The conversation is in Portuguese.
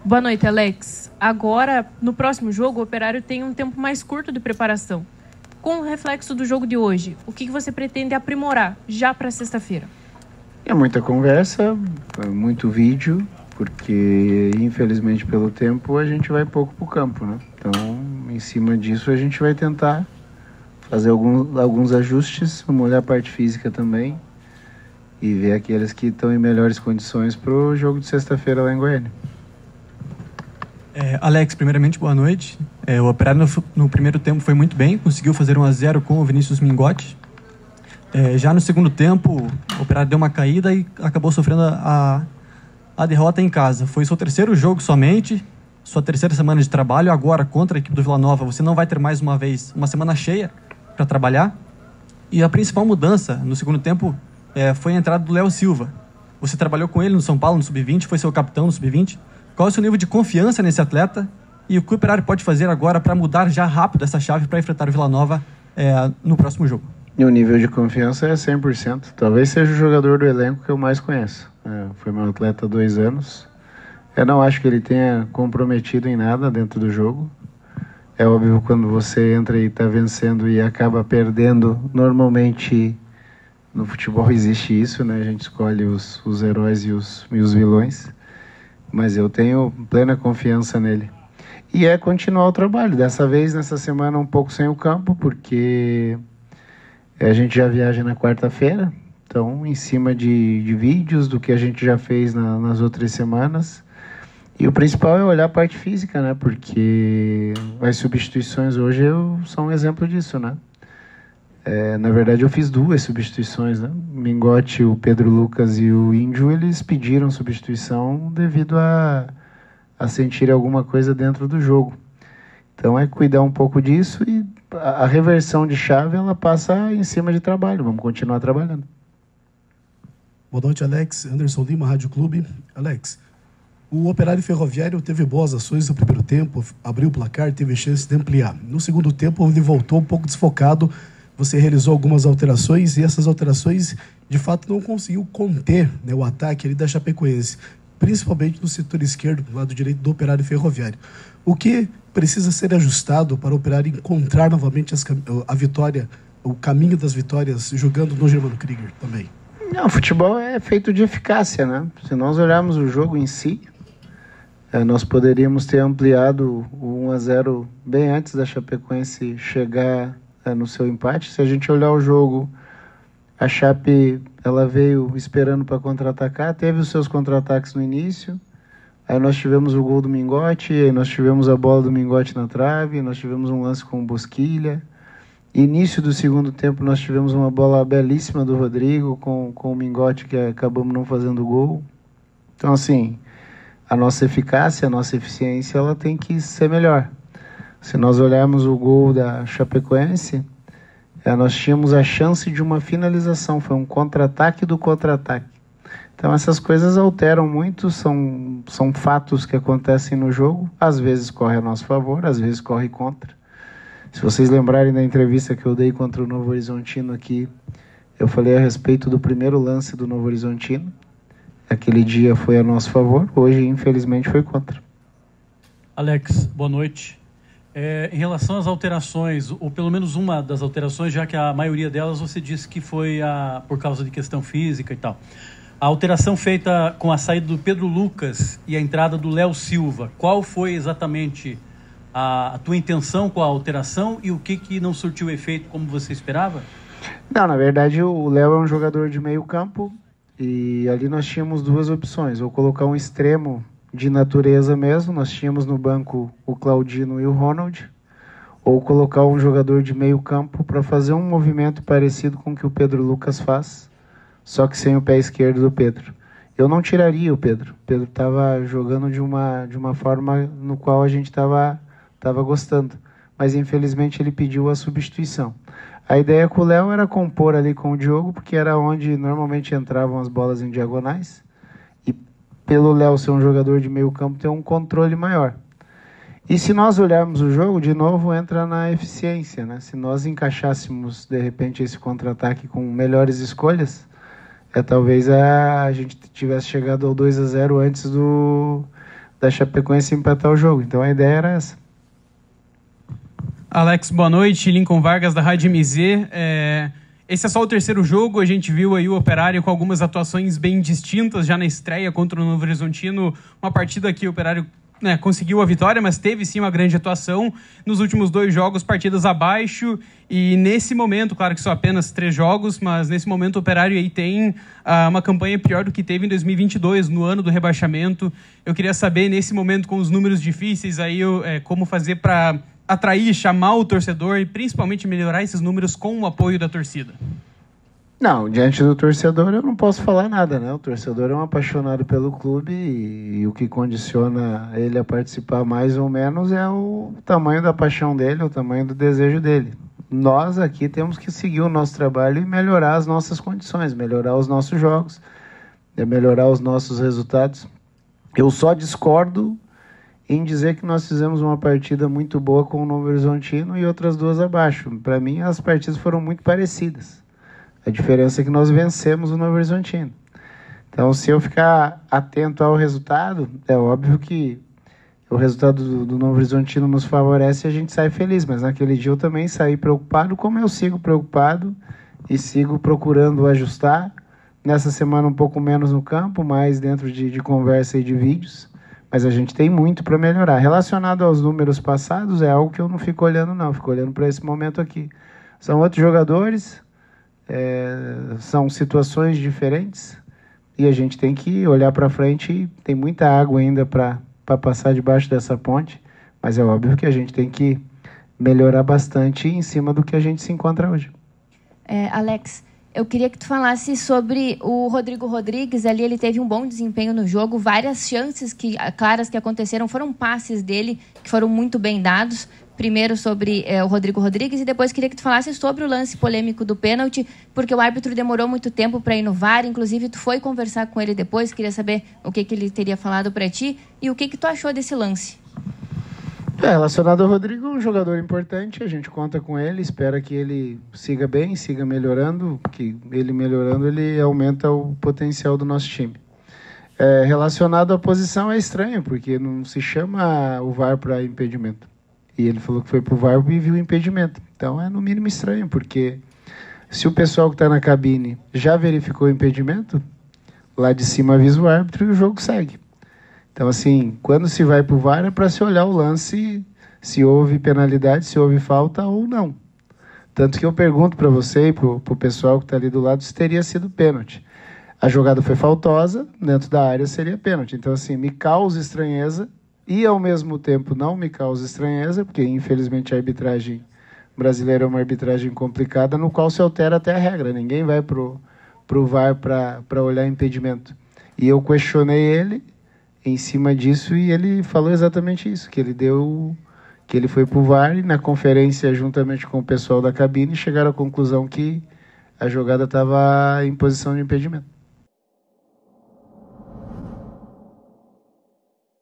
Boa noite, Alex. Agora, no próximo jogo, o Operário tem um tempo mais curto de preparação. Com o reflexo do jogo de hoje, o que você pretende aprimorar já para sexta-feira? É muita conversa, muito vídeo, porque infelizmente pelo tempo a gente vai pouco para o campo, né? Então, em cima disso a gente vai tentar fazer alguns ajustes, vamos olhar a parte física também e ver aqueles que estão em melhores condições para o jogo de sexta-feira lá em Goiânia. Alex, primeiramente, boa noite. O Operário no primeiro tempo foi muito bem, conseguiu fazer 1-0 com o Vinícius Mingotti. Já no segundo tempo, o Operário deu uma caída e acabou sofrendo a derrota em casa. Foi seu terceiro jogo somente, sua terceira semana de trabalho. Agora, contra a equipe do Vila Nova, você não vai ter mais uma vez uma semana cheia para trabalhar. E a principal mudança no segundo tempo foi a entrada do Léo Silva. Você trabalhou com ele no São Paulo, no Sub-20, foi seu capitão no Sub-20. Qual é o seu nível de confiança nesse atleta? E o que o Operário pode fazer agora para mudar já rápido essa chave para enfrentar o Vila Nova no próximo jogo? E o nível de confiança é 100%. Talvez seja o jogador do elenco que eu mais conheço. Foi meu atleta há 2 anos. Eu não acho que ele tenha comprometido em nada dentro do jogo. É óbvio, quando você entra e está vencendo e acaba perdendo, normalmente no futebol existe isso, né? A gente escolhe os heróis e os vilões. Mas eu tenho plena confiança nele. E é continuar o trabalho. Dessa vez, nessa semana, um pouco sem o campo, porque a gente já viaja na quarta-feira. Então, em cima de vídeos do que a gente já fez nas outras semanas. E o principal é olhar a parte física, né? Porque as substituições hoje são um exemplo disso, né? Na verdade, eu fiz 2 substituições, né? Mingotti, o Pedro Lucas e o Índio, eles pediram substituição devido a sentir alguma coisa dentro do jogo. Então, é cuidar um pouco disso e a reversão de chave, ela passa em cima de trabalho. Vamos continuar trabalhando. Boa noite, Alex. Anderson Lima, Rádio Clube. Alex, o Operário Ferroviário teve boas ações no primeiro tempo, abriu o placar, teve chance de ampliar. No segundo tempo, ele voltou um pouco desfocado. Você realizou algumas alterações e essas alterações, de fato, não conseguiu conter, né, o ataque ali da Chapecoense, principalmente no setor esquerdo, do lado direito do Operário Ferroviário. O que precisa ser ajustado para o Operário encontrar novamente a vitória, o caminho das vitórias, jogando no Germano Krieger também? Não, o futebol é feito de eficácia, né? Se nós olharmos o jogo em si, nós poderíamos ter ampliado o 1-0 bem antes da Chapecoense chegar no seu empate. Se a gente olhar o jogo, a Chape, ela veio esperando para contra-atacar, teve os seus contra-ataques no início, aí nós tivemos o gol do Mingotti, aí nós tivemos a bola do Mingotti na trave, nós tivemos um lance com o Bosquilha. Início do segundo tempo nós tivemos uma bola belíssima do Rodrigo com o Mingotti, que acabamos não fazendo gol. Então, assim, a nossa eficácia, a nossa eficiência, ela tem que ser melhor. Se nós olharmos o gol da Chapecoense, nós tínhamos a chance de uma finalização, foi um contra-ataque do contra-ataque. Então essas coisas alteram muito, são fatos que acontecem no jogo, às vezes corre a nosso favor, às vezes corre contra. Se vocês lembrarem da entrevista que eu dei contra o Novo Horizontino aqui, eu falei a respeito do primeiro lance do Novo Horizontino. Aquele dia foi a nosso favor, hoje infelizmente foi contra. Alex, boa noite. Em relação às alterações, ou pelo menos uma das alterações, já que a maioria delas você disse que foi por causa de questão física e tal. A alteração feita com a saída do Pedro Lucas e a entrada do Léo Silva, qual foi exatamente a tua intenção com a alteração e o que não surtiu efeito como você esperava? Não, na verdade o Léo é um jogador de meio campo e ali nós tínhamos 2 opções, ou colocar um extremo de natureza mesmo, nós tínhamos no banco o Claudino e o Ronald, ou colocar um jogador de meio campo para fazer um movimento parecido com o que o Pedro Lucas faz, só que sem o pé esquerdo do Pedro. Eu não tiraria o Pedro. O Pedro estava jogando de uma forma no qual a gente estava gostando, mas infelizmente ele pediu a substituição. A ideia com o Léo era compor ali com o Diogo, porque era onde normalmente entravam as bolas em diagonais, pelo Léo ser um jogador de meio campo, ter um controle maior. E se nós olharmos o jogo, de novo entra na eficiência, né? Se nós encaixássemos, de repente, esse contra-ataque com melhores escolhas, talvez a gente tivesse chegado ao 2-0 antes da Chapecoense empatar o jogo. Então a ideia era essa. Alex, boa noite. Lincoln Vargas, da Rádio MZ. Esse é só o terceiro jogo. A gente viu aí o Operário com algumas atuações bem distintas já na estreia contra o Novo Horizontino. Uma partida que o Operário conseguiu a vitória, mas teve sim uma grande atuação. Nos últimos 2 jogos, partidas abaixo. E nesse momento, claro que são apenas 3 jogos, mas nesse momento o Operário aí tem uma campanha pior do que teve em 2022, no ano do rebaixamento. Eu queria saber, nesse momento, com os números difíceis, aí, como fazer para atrair, chamar o torcedor e principalmente melhorar esses números com o apoio da torcida. Não, diante do torcedor eu não posso falar nada, né? O torcedor é um apaixonado pelo clube e o que condiciona ele a participar mais ou menos é o tamanho da paixão dele, o tamanho do desejo dele. Nós aqui temos que seguir o nosso trabalho e melhorar as nossas condições, melhorar os nossos jogos, melhorar os nossos resultados. Eu só discordo em dizer que nós fizemos uma partida muito boa com o Novo Horizontino e outras 2 abaixo. Para mim, as partidas foram muito parecidas. A diferença é que nós vencemos o Novo Horizontino. Então, se eu ficar atento ao resultado, é óbvio que o resultado do Novo Horizontino nos favorece e a gente sai feliz. Mas naquele dia eu também saí preocupado, como eu sigo preocupado e sigo procurando ajustar. Nessa semana um pouco menos no campo, mais dentro de conversa e de vídeos. Mas a gente tem muito para melhorar. Relacionado aos números passados, é algo que eu não fico olhando, não. Fico olhando para esse momento aqui. São outros jogadores... são situações diferentes e a gente tem que olhar para frente e tem muita água ainda para passar debaixo dessa ponte, mas é óbvio que a gente tem que melhorar bastante em cima do que a gente se encontra hoje. Alex, eu queria que tu falasse sobre o Rodrigo Rodrigues. Ali ele teve um bom desempenho no jogo, várias chances claras que aconteceram, foram passes dele que foram muito bem dados. Primeiro sobre o Rodrigo Rodrigues e depois queria que tu falasse sobre o lance polêmico do pênalti, porque o árbitro demorou muito tempo para ir no VAR, inclusive tu foi conversar com ele depois, queria saber o que ele teria falado para ti e o que tu achou desse lance. Relacionado ao Rodrigo, um jogador importante, a gente conta com ele, espera que ele siga bem, siga melhorando, que ele melhorando ele aumenta o potencial do nosso time. Relacionado à posição é estranho, porque não se chama o VAR para impedimento. E ele falou que foi pro VAR e viu o impedimento. Então é no mínimo estranho, porque se o pessoal que está na cabine já verificou o impedimento, lá de cima avisa o árbitro e o jogo segue. Então, assim, quando se vai pro VAR é para se olhar o lance, se houve penalidade, se houve falta ou não. Tanto que eu pergunto para você e pro pessoal que está ali do lado se teria sido pênalti. A jogada foi faltosa, dentro da área seria pênalti. Então, assim, me causa estranheza. E, ao mesmo tempo, não me causa estranheza, porque, infelizmente, a arbitragem brasileira é uma arbitragem complicada, no qual se altera até a regra. Ninguém vai pro VAR para olhar impedimento. E eu questionei ele em cima disso e ele falou exatamente isso, que ele foi pro VAR e, na conferência, juntamente com o pessoal da cabine, chegaram à conclusão que a jogada estava em posição de impedimento.